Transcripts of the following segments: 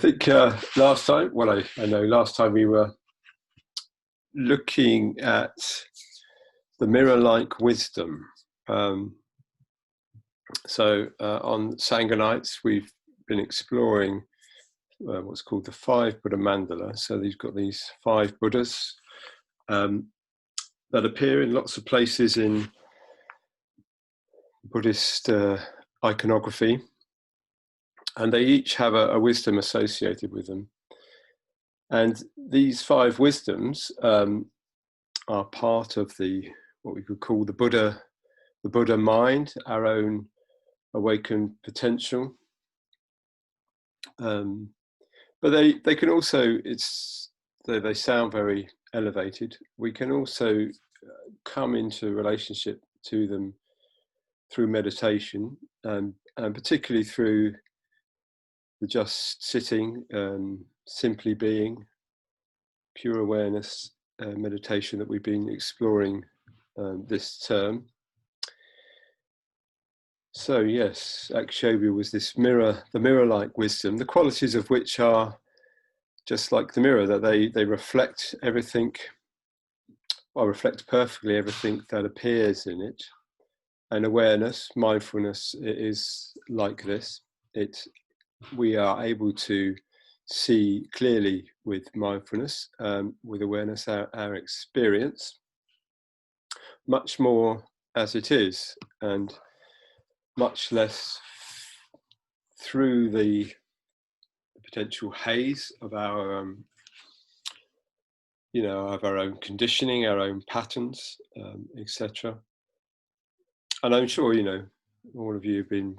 think last time, I know last time we were looking at the mirror-like wisdom. So on Sangha nights, we've been exploring what's called the Five Buddha Mandala. So you've got these 5 Buddhas that appear in lots of places in Buddhist iconography. And they each have a wisdom associated with them. And these 5 wisdoms are part of what we could call the Buddha mind, our own awakened potential. But they can also, they sound very elevated. We can also come into relationship to them through meditation, and particularly through the just sitting, simply being, pure awareness meditation that we've been exploring this term. So yes, Akshobhya was this mirror, the mirror-like wisdom, the qualities of which are just like the mirror, that they reflect everything, or reflect perfectly everything that appears in it. And awareness, mindfulness, is like this. We are able to see clearly with mindfulness, with awareness, our experience, much more as it is, and much less through the potential haze of our, of our own conditioning, our own patterns, etc. And I'm sure, all of you have been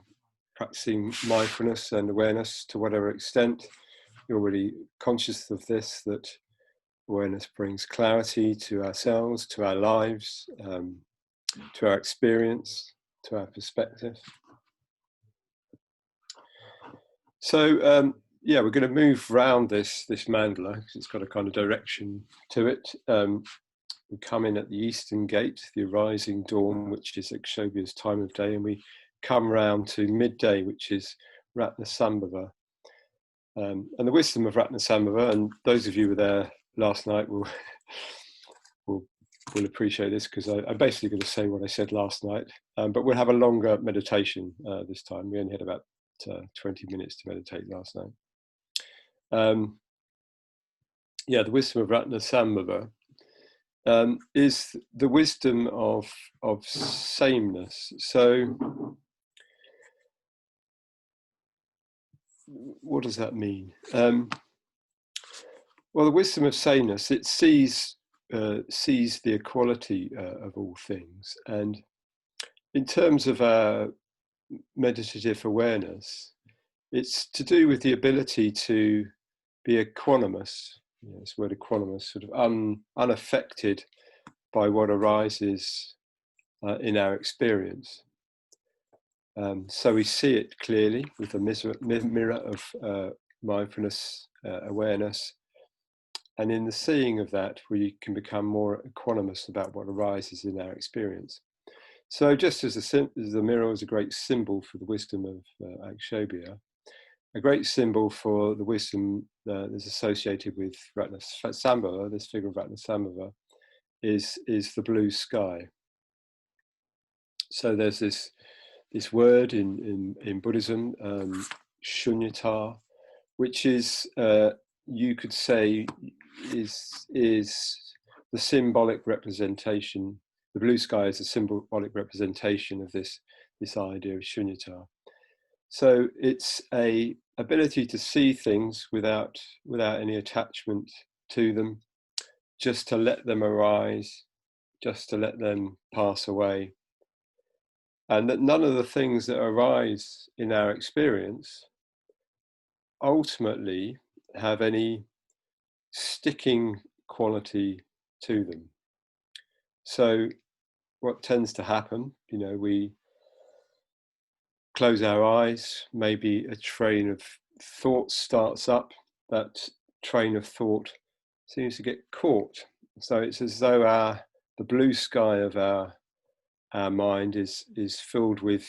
practicing mindfulness and awareness to whatever extent. You're already conscious of this, that awareness brings clarity to ourselves, to our lives, to our experience, to our perspective. So we're going to move around this mandala because it's got a kind of direction to it. We come in at the eastern gate, the rising dawn, which is Akshobhya's time of day, and we come round to midday, which is Ratnasambhava. And the wisdom of Ratnasambhava, and those of you who were there last night will appreciate this, because I'm basically going to say what I said last night, but we'll have a longer meditation this time. We only had about 20 minutes to meditate last night. The wisdom of Ratnasambhava is the wisdom of sameness. So what does that mean? Well, the wisdom of sameness, it sees the equality of all things. And in terms of our meditative awareness, it's to do with the ability to be equanimous. This word equanimous, sort of unaffected by what arises in our experience. So we see it clearly with the mirror of mindfulness, awareness. And in the seeing of that, we can become more equanimous about what arises in our experience. So just as the mirror is a great symbol for the wisdom of Akshobhya, a great symbol for the wisdom that's associated with Ratnasambhava, this figure of Ratnasambhava, is the blue sky. So there's this word in Buddhism, shunyata, which is, you could say, is the symbolic representation. The blue sky is a symbolic representation of this idea of shunyata. So it's a ability to see things without any attachment to them, just to let them arise, just to let them pass away. And that none of the things that arise in our experience ultimately have any sticking quality to them. So what tends to happen, we close our eyes, maybe a train of thought starts up, that train of thought seems to get caught. So it's as though the blue sky of our mind is filled with,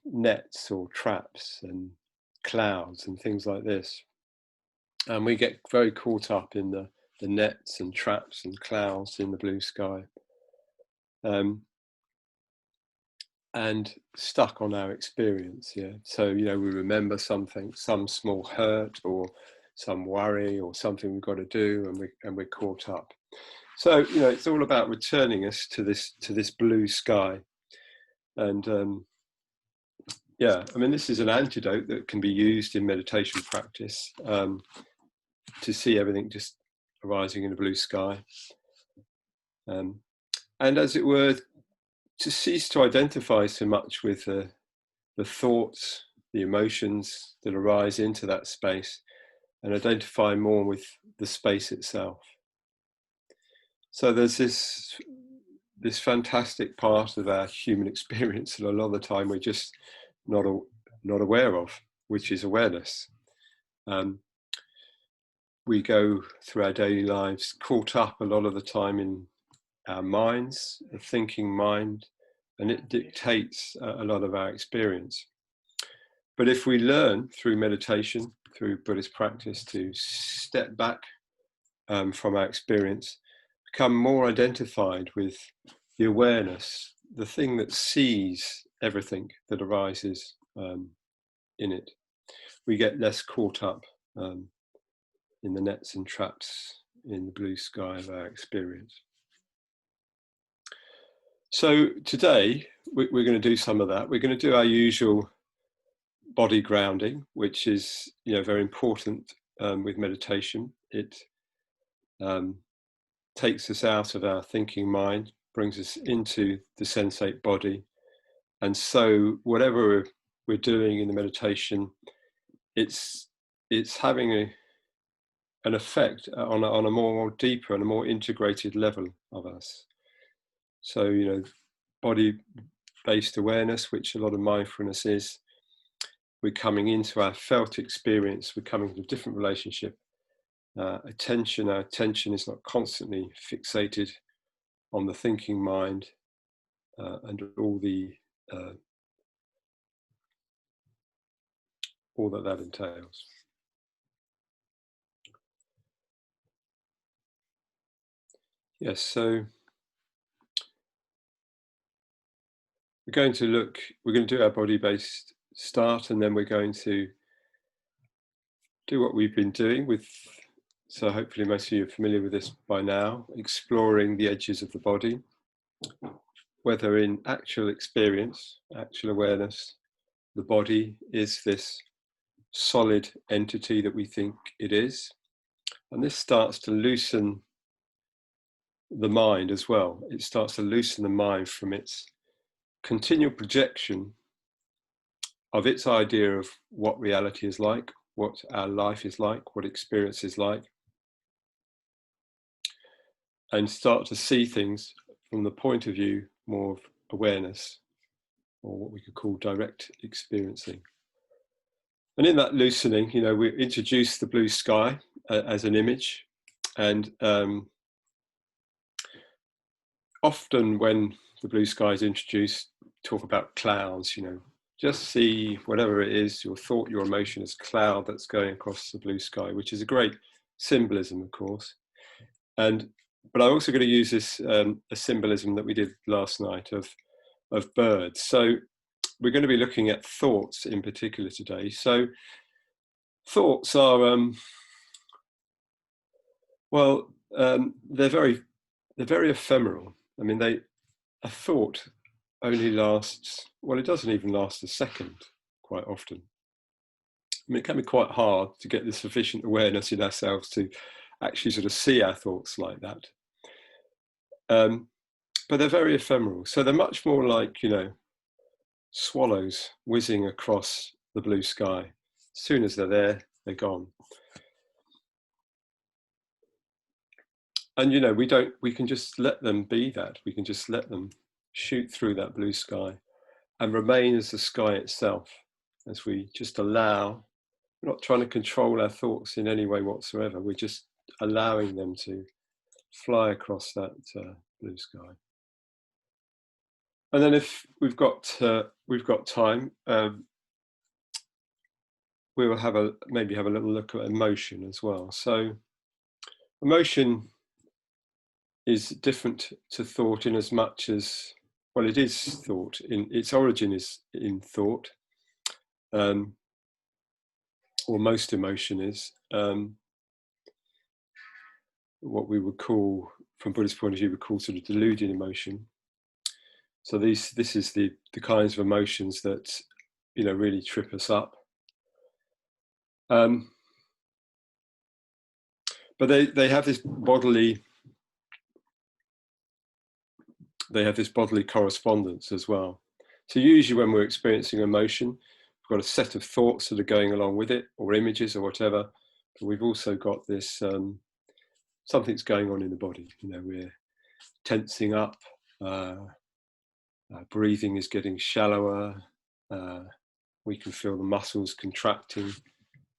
nets or traps, and clouds and things like this. And we get very caught up in the nets and traps and clouds in the blue sky, and stuck on our experience. Yeah. So, we remember something, some small hurt or some worry or something we've got to do, and we're caught up. So, it's all about returning us to this blue sky. And this is an antidote that can be used in meditation practice, to see everything just arising in a blue sky. And as it were, to cease to identify so much with the thoughts, the emotions that arise into that space, and identify more with the space itself. So there's this fantastic part of our human experience that a lot of the time we're just not aware of, which is awareness. We go through our daily lives caught up a lot of the time in our minds, a thinking mind, and it dictates a lot of our experience. But if we learn through meditation, through Buddhist practice, to step back from our experience, become more identified with the awareness, the thing that sees everything that arises in it, we get less caught up in the nets and traps in the blue sky of our experience. So today we're going to do some of that. We're going to do our usual body grounding, which is very important with meditation. It takes us out of our thinking mind, brings us into the sensate body, and so whatever we're doing in the meditation, it's having an effect on a more deeper and a more integrated level of us. So body-based awareness, which a lot of mindfulness is. We're coming into our felt experience. We're coming to a different relationship. Our attention is not constantly fixated on the thinking mind and all that entails. Yes, so we're going to do our body-based start, and then we're going to do what we've been doing so hopefully most of you are familiar with this by now, exploring the edges of the body, whether in actual experience, actual awareness, the body is this solid entity that we think it is. And this starts to loosen the mind as well. It starts to loosen the mind from its continual projection of its idea of what reality is like, what our life is like, what experience is like, and start to see things from the point of view more of awareness, or what we could call direct experiencing. And in that loosening, we introduce the blue sky as an image, and often when the blue sky is introduced, talk about clouds, just see whatever it is, your thought, your emotion, as cloud that's going across the blue sky, which is a great symbolism, of course. But I'm also going to use this a symbolism that we did last night of birds. So we're going to be looking at thoughts in particular today. So thoughts are they're very ephemeral. I mean, a thought only lasts, well, it doesn't even last a second quite often. I mean, it can be quite hard to get the sufficient awareness in ourselves to actually sort of see our thoughts like that. But they're very ephemeral. So they're much more like, swallows whizzing across the blue sky. As soon as they're there, they're gone. And, we can just let them be that. We can just let them shoot through that blue sky and remain as the sky itself, as we just allow. We're not trying to control our thoughts in any way whatsoever. We're just allowing them to fly across that blue sky. And then if we've got time, we will maybe have a little look at emotion as well. So emotion is different to thought in as much as, well, it is thought. In its origin is in thought, or most emotion is. What we would call, from Buddhist point of view, we call sort of deluding emotion. So this is the kinds of emotions that, you know, really trip us up. But they have this bodily correspondence as well. So usually when we're experiencing emotion, we've got a set of thoughts that are going along with it, or images or whatever, but we've also got this something's going on in the body. You know, we're tensing up, breathing is getting shallower, we can feel the muscles contracting,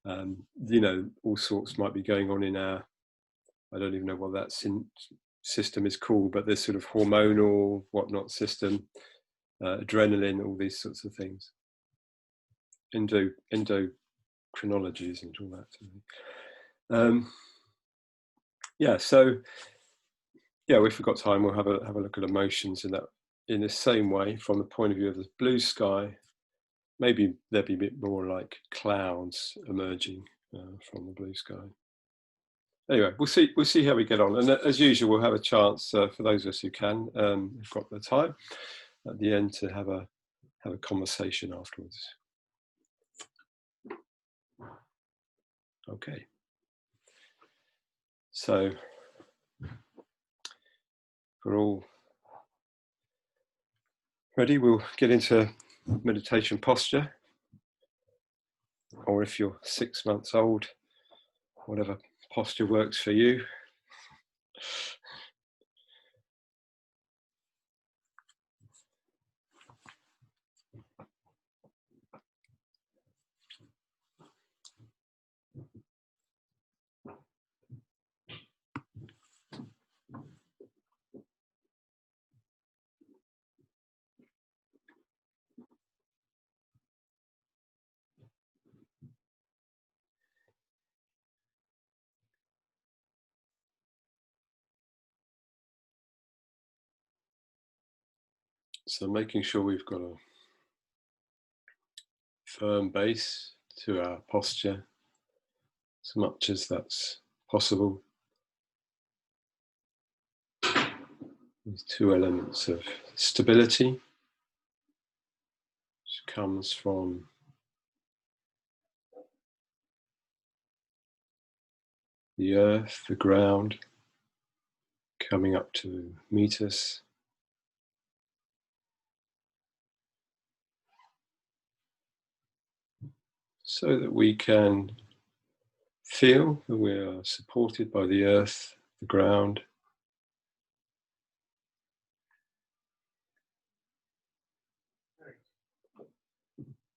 you know, all sorts might be going on in our, I don't even know what that system is called, but this sort of hormonal whatnot system, adrenaline, all these sorts of things, endocrinologies and all that sort of thing. Yeah, so yeah, if we've got time, we'll have a look at emotions in the same way, from the point of view of the blue sky. Maybe there'll be a bit more like clouds emerging from the blue sky. Anyway, we'll see how we get on, and as usual, we'll have a chance for those of us who can, who've got the time at the end, to have a conversation afterwards. Okay, so we're all ready. We'll get into meditation posture, or if you're 6 months old, whatever posture works for you. So making sure we've got a firm base to our posture, as much as that's possible. These two elements of stability, which comes from the earth, the ground, coming up to meet us. So that we can feel that we are supported by the earth, the ground,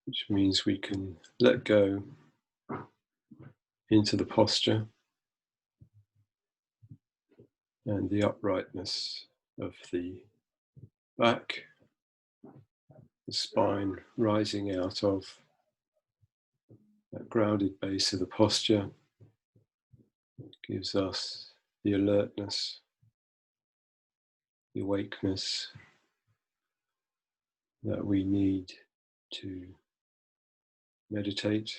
which means we can let go into the posture and the uprightness of the back, the spine rising out of that grounded base of the posture gives us the alertness, the awakeness that we need to meditate.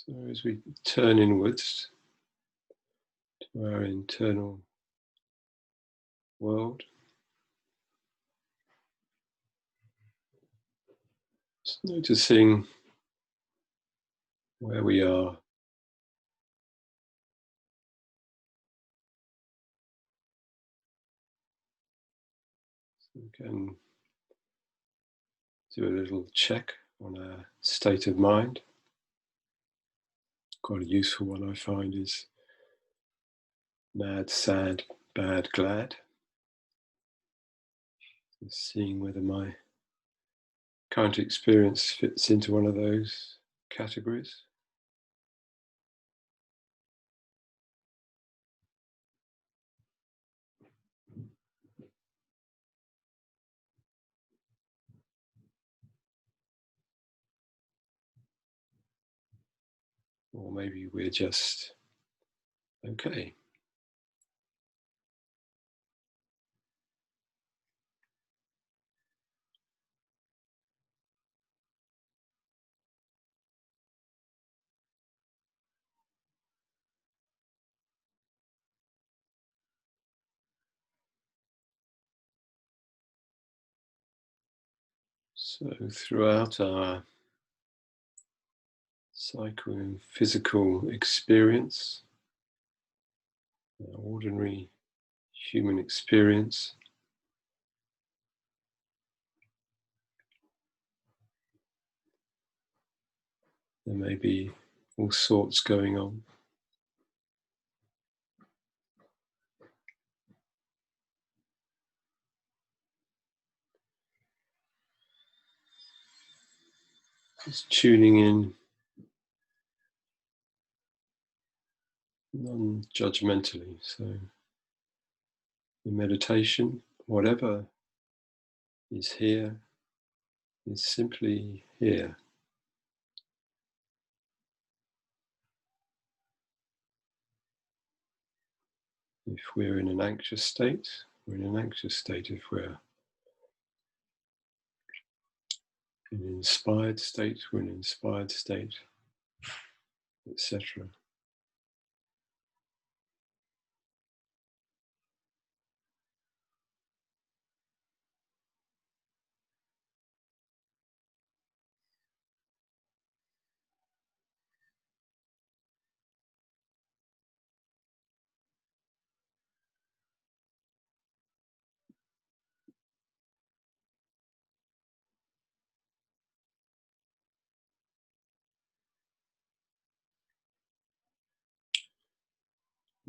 So as we turn inwards to our internal world, just noticing where we are. So we can do a little check on our state of mind. Quite a useful one, I find, is mad, sad, bad, glad. So seeing whether my current experience fits into one of those categories. Or maybe we're just okay. So throughout our psycho and physical experience, our ordinary human experience, there may be all sorts going on. Just tuning in non-judgmentally. So in meditation, whatever is here is simply here. If we're in an anxious state, we're in an anxious state. If we're in an inspired state, we're in an inspired state, etc.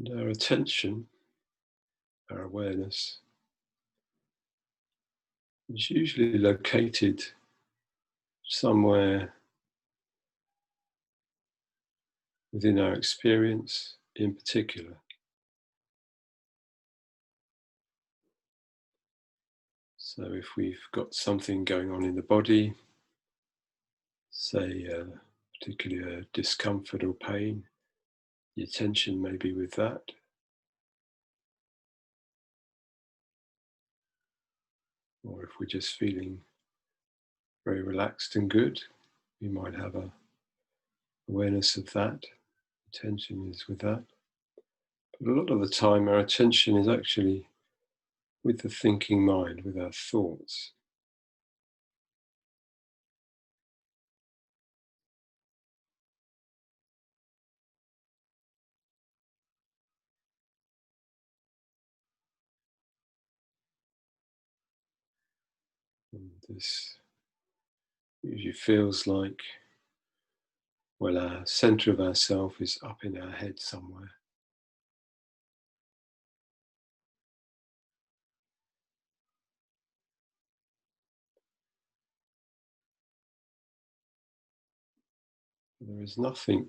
And our attention, our awareness, is usually located somewhere within our experience in particular. So if we've got something going on in the body, say particularly a discomfort or pain, the attention may be with that. Or if we're just feeling very relaxed and good, we might have a awareness of that. Attention is with that. But a lot of the time our attention is actually with the thinking mind, with our thoughts. And this usually feels like, well, our center of ourself is up in our head somewhere. There is nothing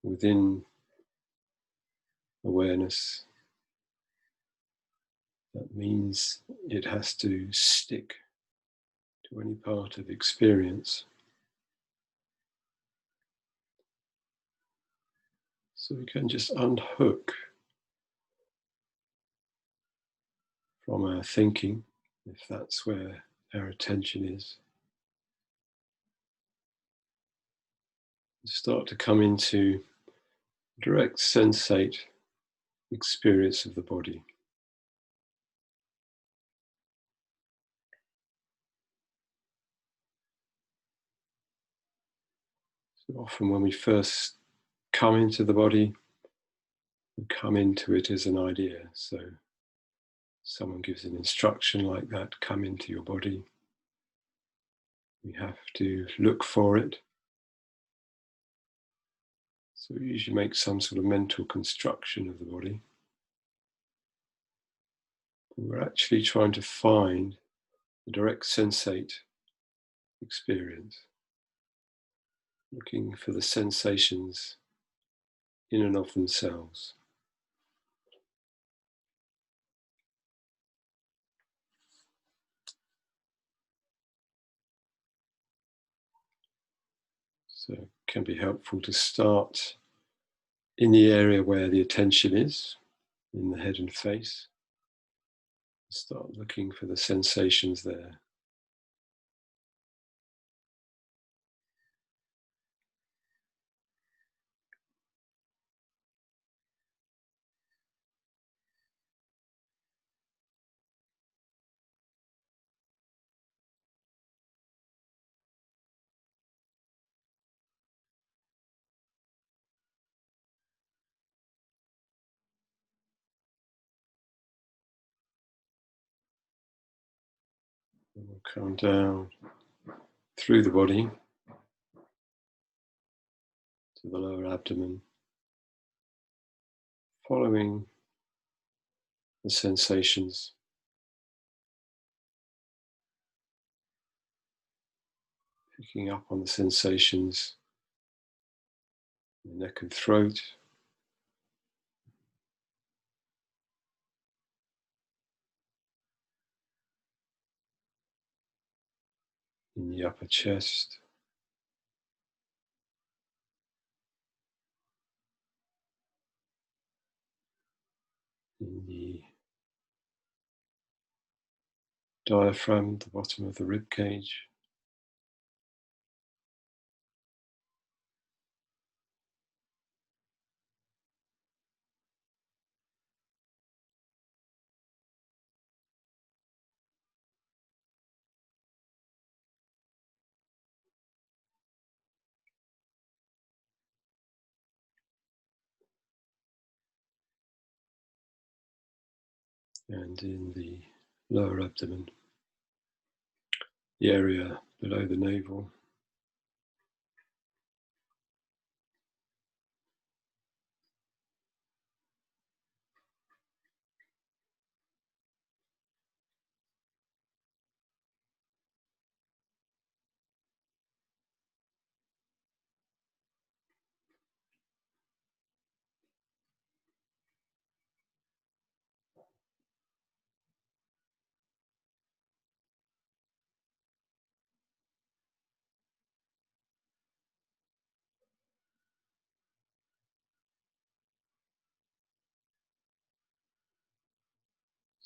within awareness that means it has to stick to any part of experience. So we can just unhook from our thinking, if that's where our attention is. Start to come into direct sensate experience of the body. So often when we first come into the body, we come into it as an idea. So someone gives an instruction like that, come into your body. We have to look for it. So we usually make some sort of mental construction of the body. But we're actually trying to find the direct sensate experience, looking for the sensations in and of themselves. So it can be helpful to start in the area where the attention is, in the head and face. Start looking for the sensations there. And we'll come down through the body to the lower abdomen, following the sensations, picking up on the sensations in the neck and throat, in the upper chest, in the diaphragm, the bottom of the rib cage, and in the lower abdomen, the area below the navel.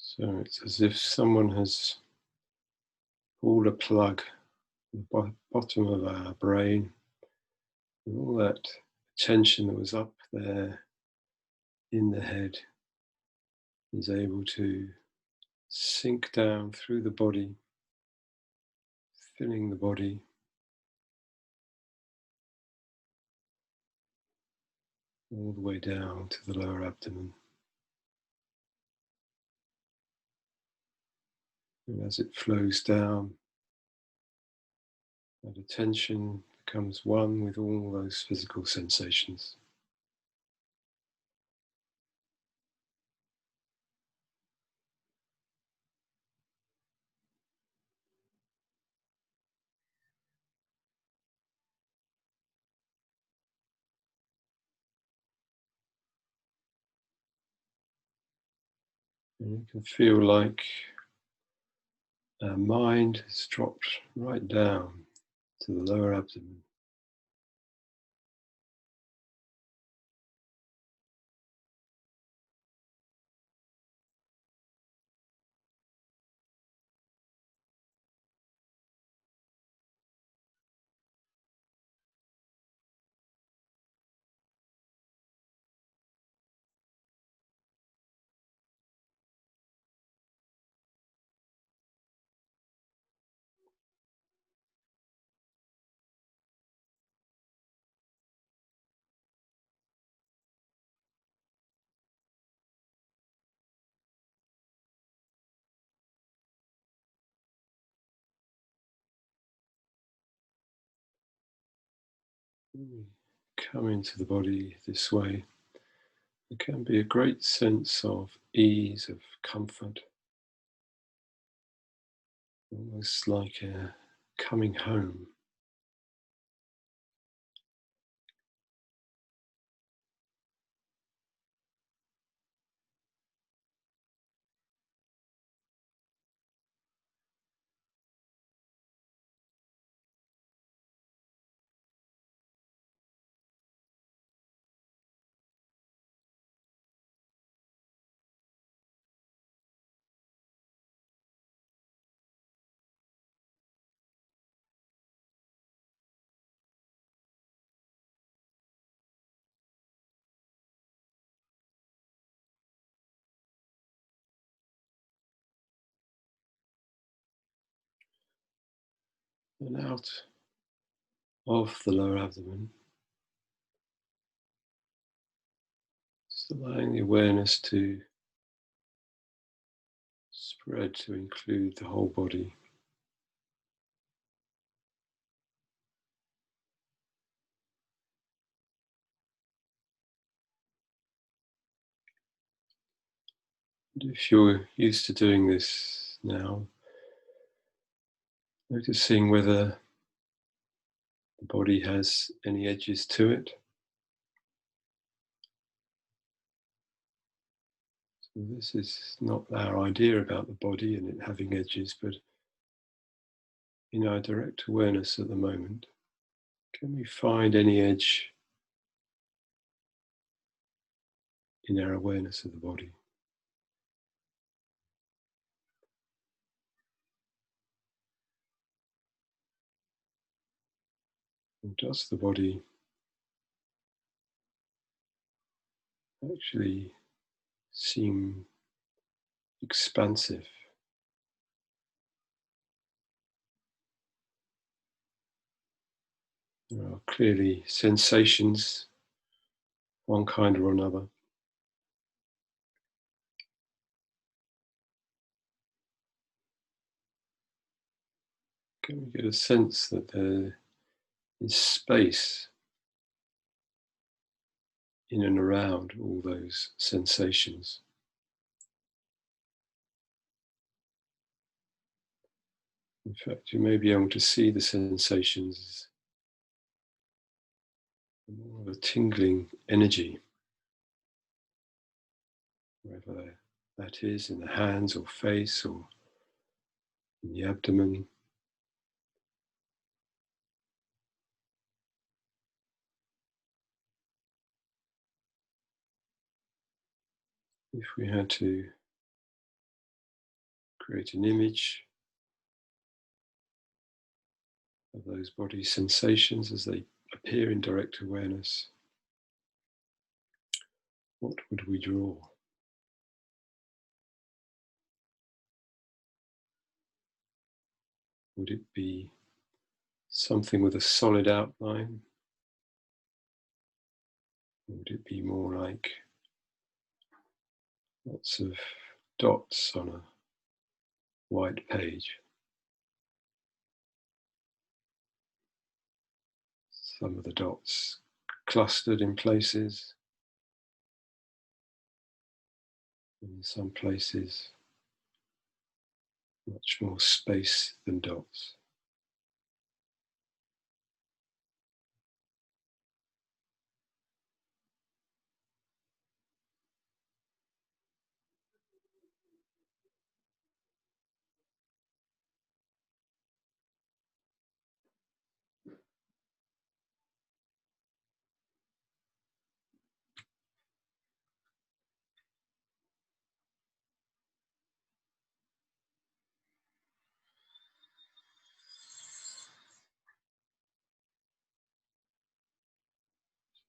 So it's as if someone has pulled a plug at the bottom of our brain, and all that tension that was up there in the head is able to sink down through the body, filling the body, all the way down to the lower abdomen. And as it flows down, that attention becomes one with all those physical sensations. And you can feel like our mind has dropped right down to the lower abdomen. When we come into the body this way, there can be a great sense of ease, of comfort. almost like a coming home. And out of the lower abdomen, just allowing the awareness to spread to include the whole body. And if you're used to doing this now, noticing whether the body has any edges to it. So this is not our idea about the body and it having edges, but in our direct awareness at the moment, can we find any edge in our awareness of the body? Or does the body actually seem expansive? There are clearly sensations, one kind or another. Can we get a sense that there is space in and around all those sensations? In fact, you may be able to see the sensations as more of a tingling energy, wherever that is, in the hands or face or in the abdomen. If we had to create an image of those body sensations as they appear in direct awareness, what would we draw? Would it be something with a solid outline? Or would it be more like lots of dots on a white page? Some of the dots clustered in places, and in some places much more space than dots.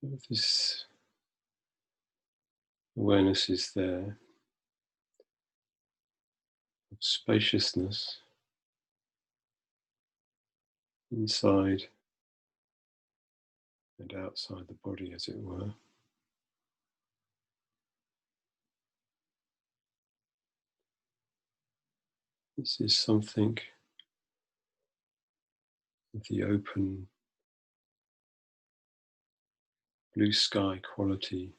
So if this awareness is there, of spaciousness inside and outside the body, as it were. This is something of the open blue sky quality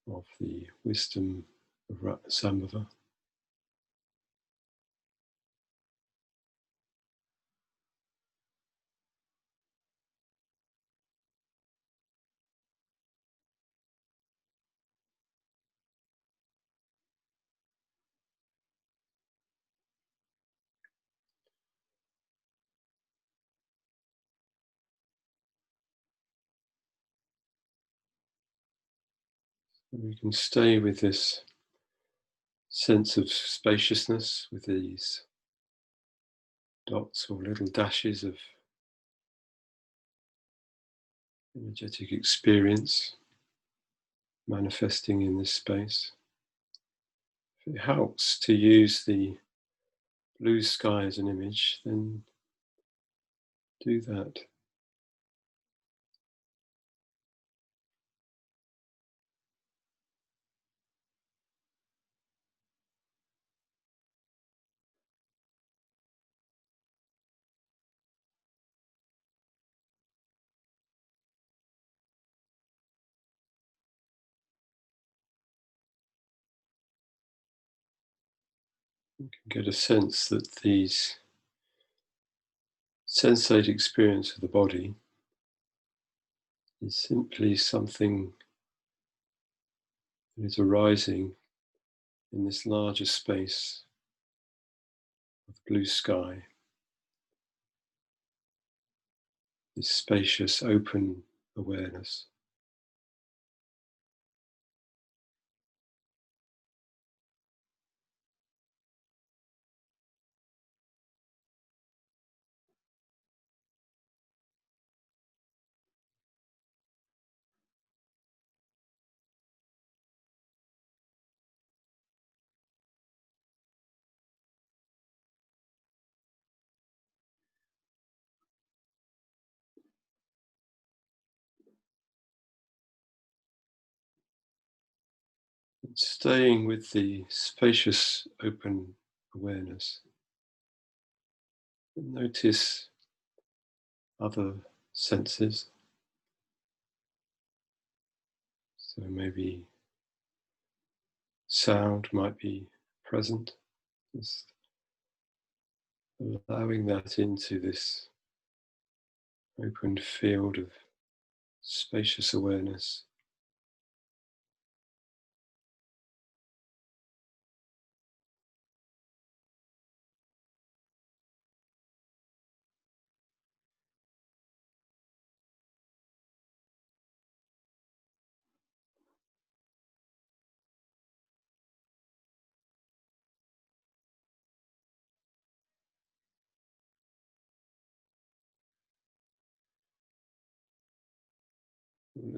of the wisdom of Ratnasambhava. We can stay with this sense of spaciousness, with these dots or little dashes of energetic experience manifesting in this space. If it helps to use the blue sky as an image, then do that. You can get a sense that these sensate experience of the body is simply something that is arising in this larger space of the blue sky, this spacious, open awareness. And staying with the spacious, open awareness, notice other senses. So maybe sound might be present, just allowing that into this open field of spacious awareness.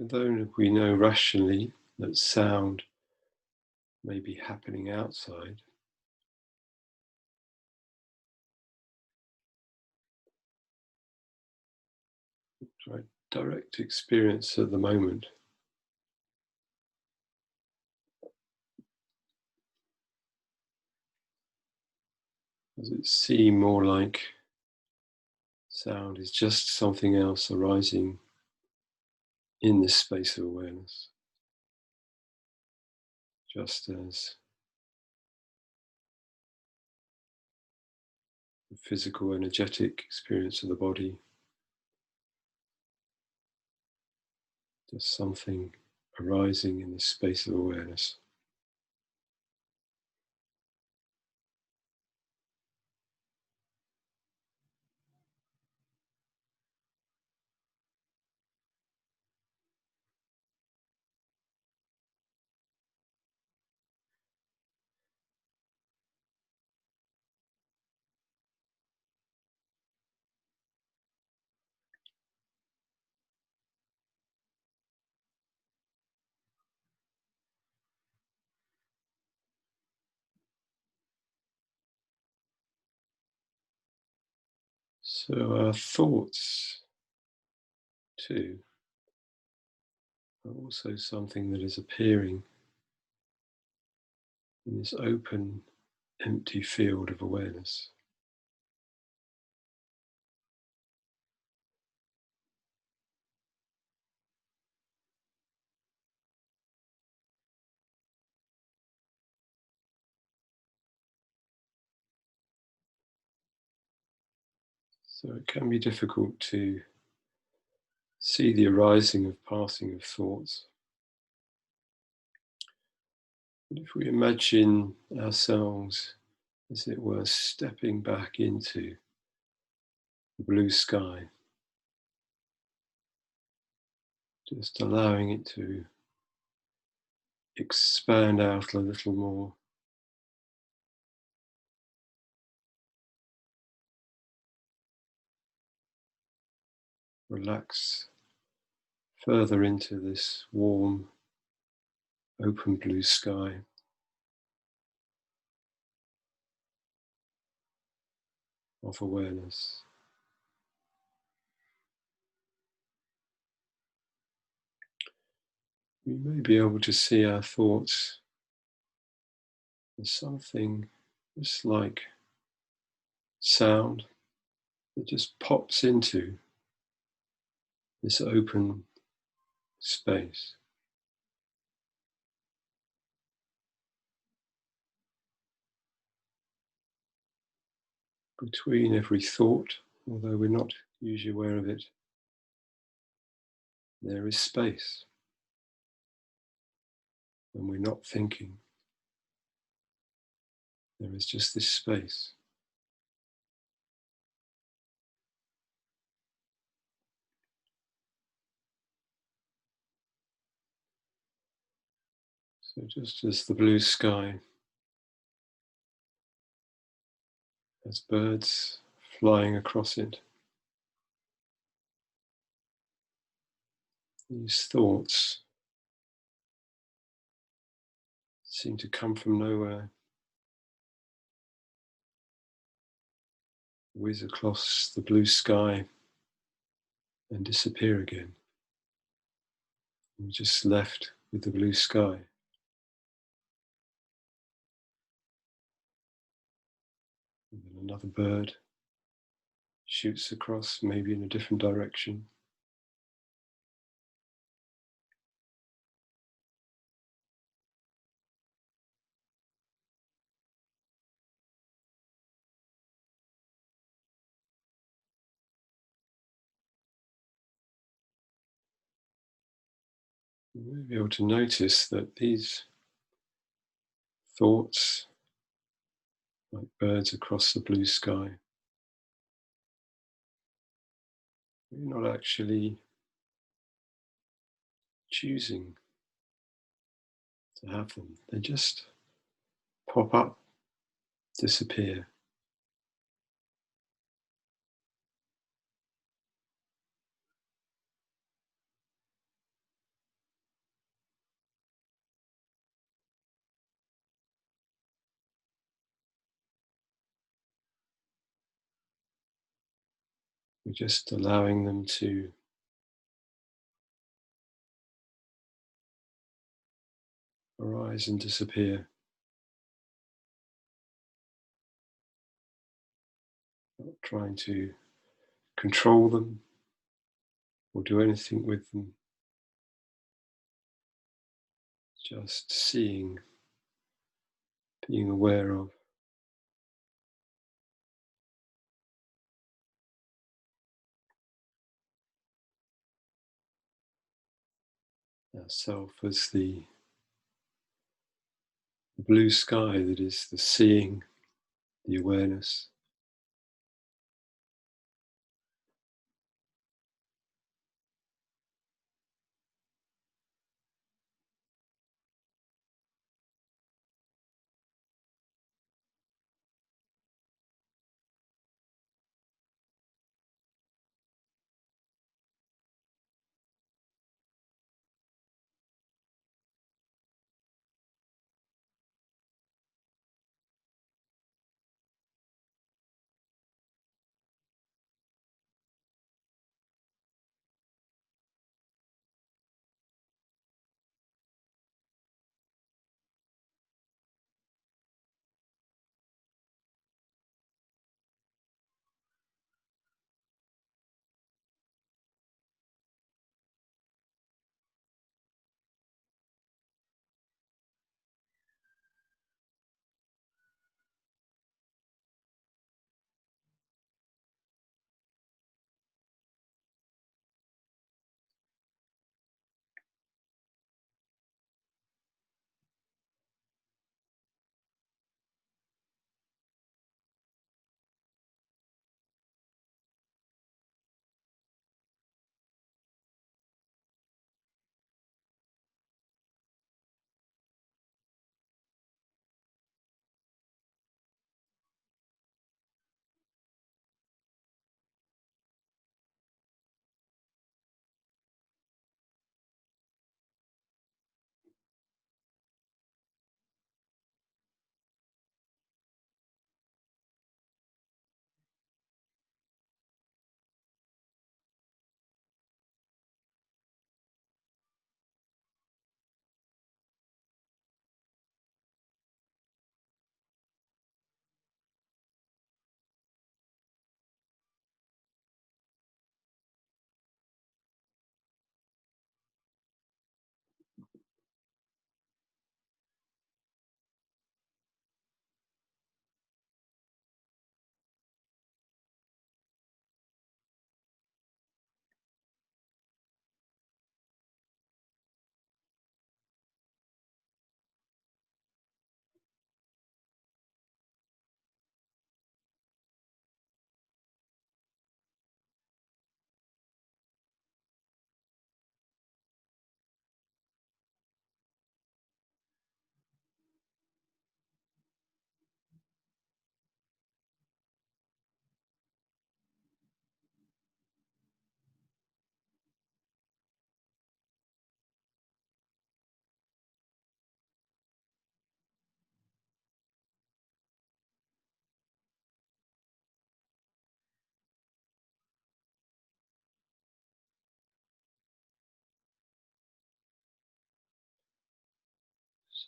Although we know rationally that sound may be happening outside, try direct experience at the moment. Does it seem more like sound is just something else arising in this space of awareness, just as the physical, energetic experience of the body, just something arising in this space of awareness. So our thoughts, too, are also something that is appearing in this open, empty field of awareness. So it can be difficult to see the arising of passing of thoughts. But if we imagine ourselves, as it were, stepping back into the blue sky, just allowing it to expand out a little more. Relax further into this warm, open blue sky. Of awareness. We may be able to see our thoughts as something just like sound that just pops into this open space. Between every thought, although we're not usually aware of it, there is space. When we're not thinking, there is just this space. So just as the blue sky has birds flying across it, these thoughts seem to come from nowhere, whiz across the blue sky and disappear again. We're just left with the blue sky. And then another bird shoots across, maybe in a different direction. You may be able to notice that these thoughts, like birds across the blue sky, we're not actually choosing to have them. They just pop up, disappear. We're just allowing them to arise and disappear. Not trying to control them or do anything with them. Just seeing, being aware of. Ourself as the blue sky that is the seeing, the awareness.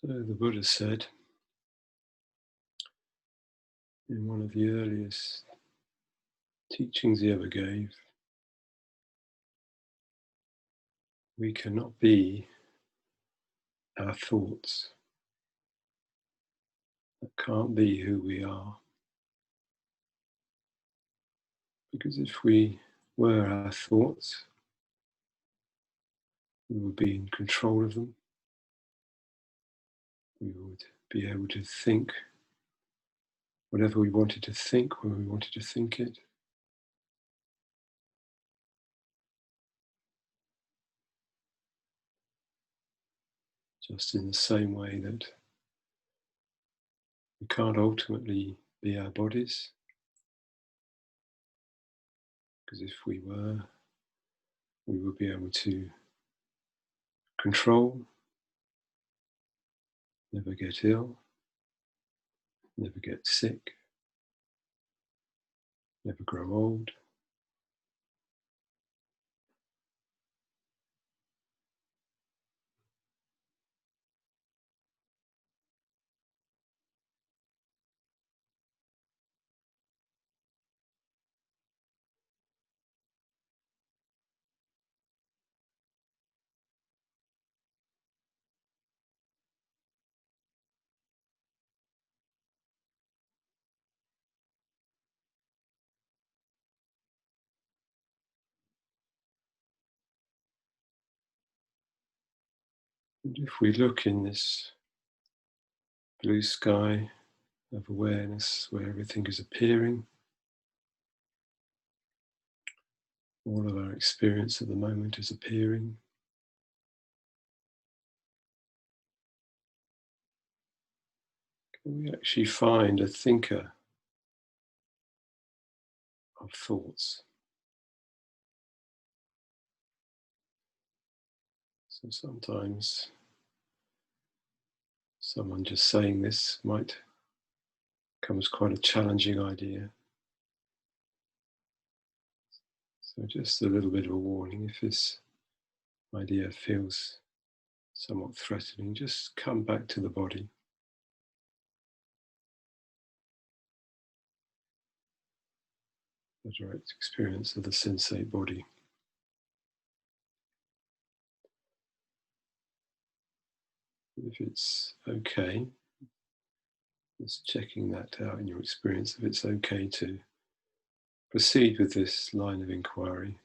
So the Buddha said in one of the earliest teachings he ever gave, we cannot be our thoughts. That can't be who we are. Because if we were our thoughts, we would be in control of them. We would be able to think whatever we wanted to think when we wanted to think it. Just in the same way that we can't ultimately be our bodies, because if we were, we would be able to control, never get ill, never get sick, never grow old. And if we look in this blue sky of awareness where everything is appearing, all of our experience at the moment is appearing. Can we actually find a thinker of thoughts? So sometimes someone just saying this might come as quite a challenging idea. So just a little bit of a warning, if this idea feels somewhat threatening, just come back to the body. The direct experience of the sensate body. If it's okay, just checking that out in your experience, if it's okay to proceed with this line of inquiry.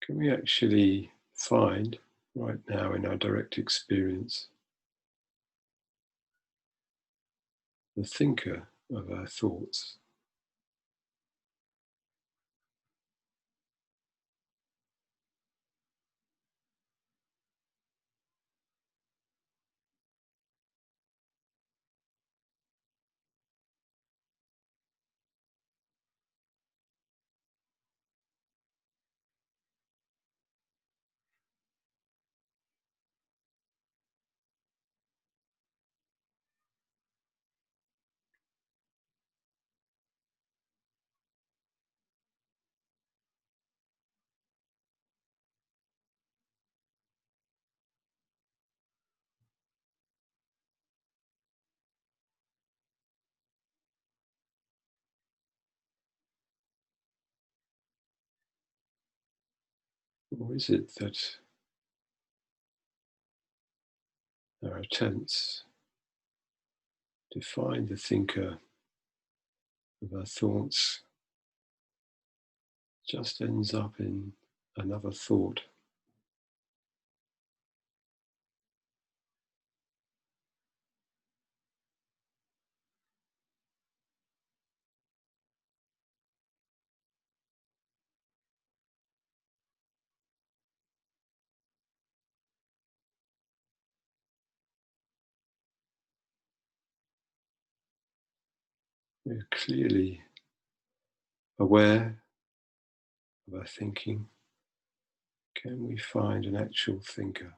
Can we actually find right now in our direct experience the thinker of our thoughts? Or is it that our attempts to find the thinker of our thoughts just ends up in another thought? We're clearly aware of our thinking. Can we find an actual thinker?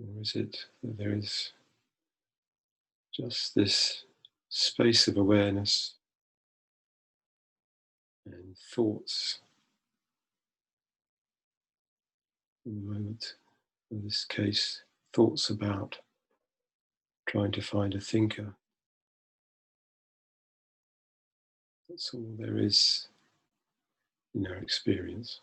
Or is it that there is just this space of awareness and thoughts in the moment? In this case, thoughts about trying to find a thinker. That's all there is in our experience.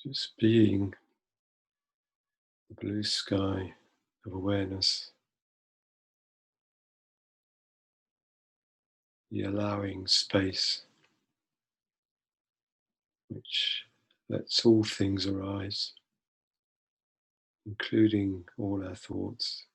Just being the blue sky of awareness, the allowing space which lets all things arise, including all our thoughts.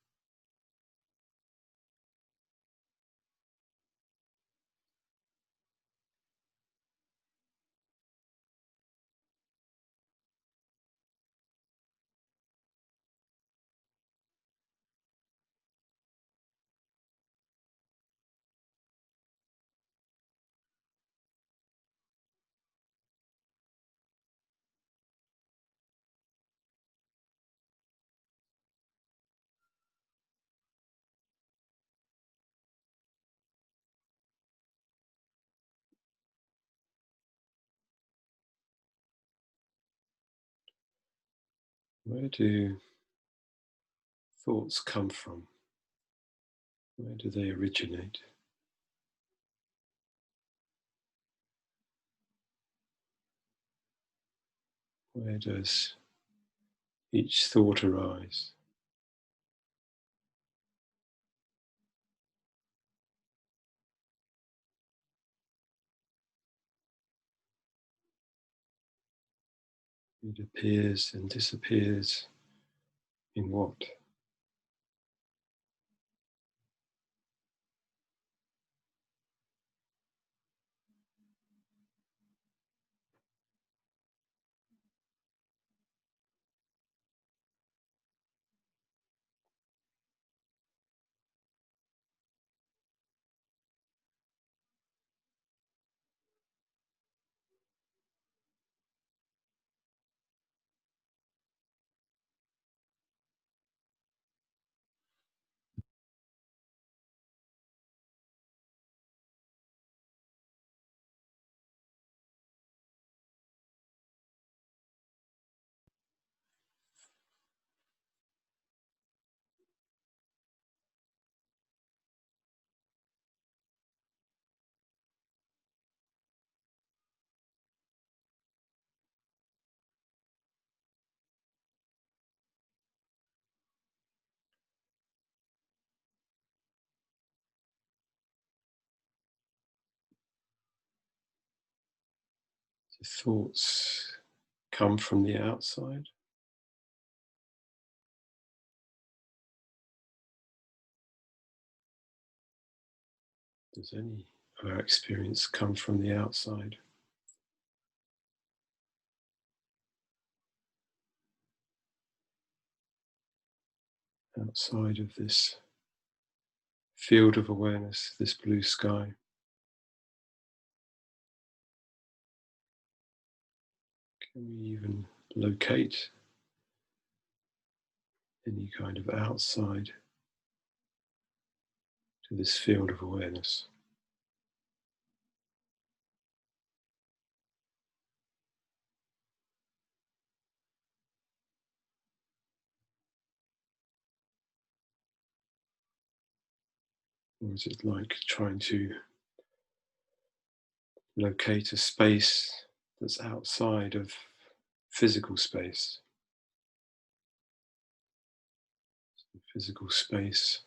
Where do thoughts come from? Where do they originate? Where does each thought arise? It appears and disappears in what? thoughts come from the outside? Does any of our experience come from the outside? Outside of this field of awareness, this blue sky? Can we even locate any kind of outside to this field of awareness? Or is it like trying to locate a space that's outside of physical space? Physical space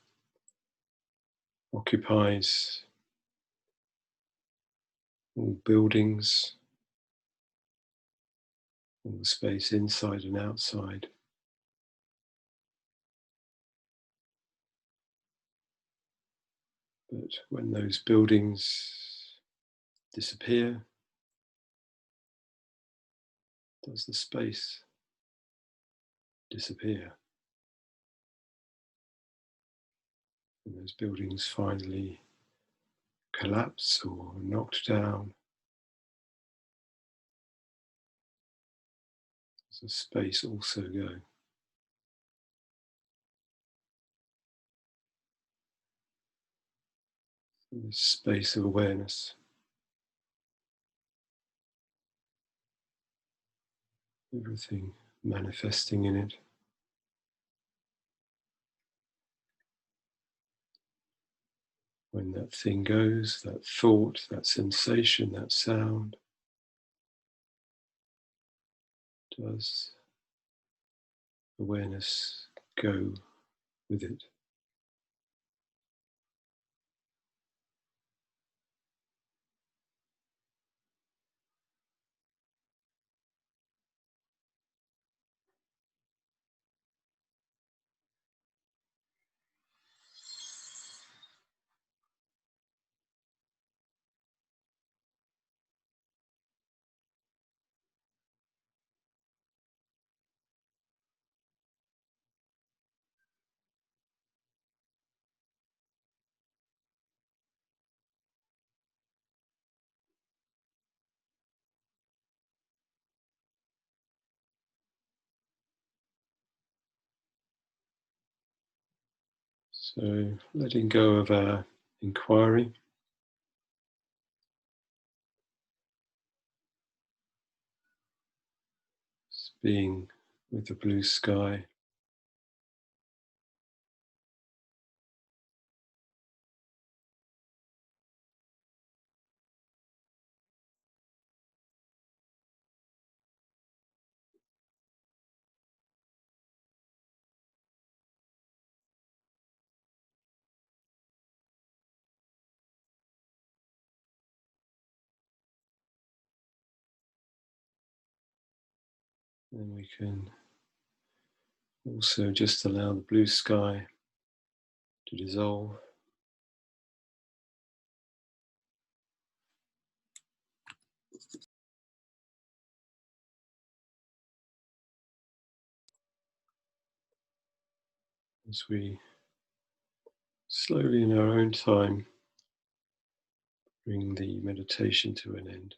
occupies all buildings, all the space inside and outside. But when those buildings disappear, does the space disappear? And those buildings finally collapse or knocked down, does the space also go? And this space of awareness, everything manifesting in it. When that thing goes, that thought, that sensation, that sound, does awareness go with it? So letting go of our inquiry, just being with the blue sky, and we can also just allow the blue sky to dissolve. As we slowly in our own time bring the meditation to an end.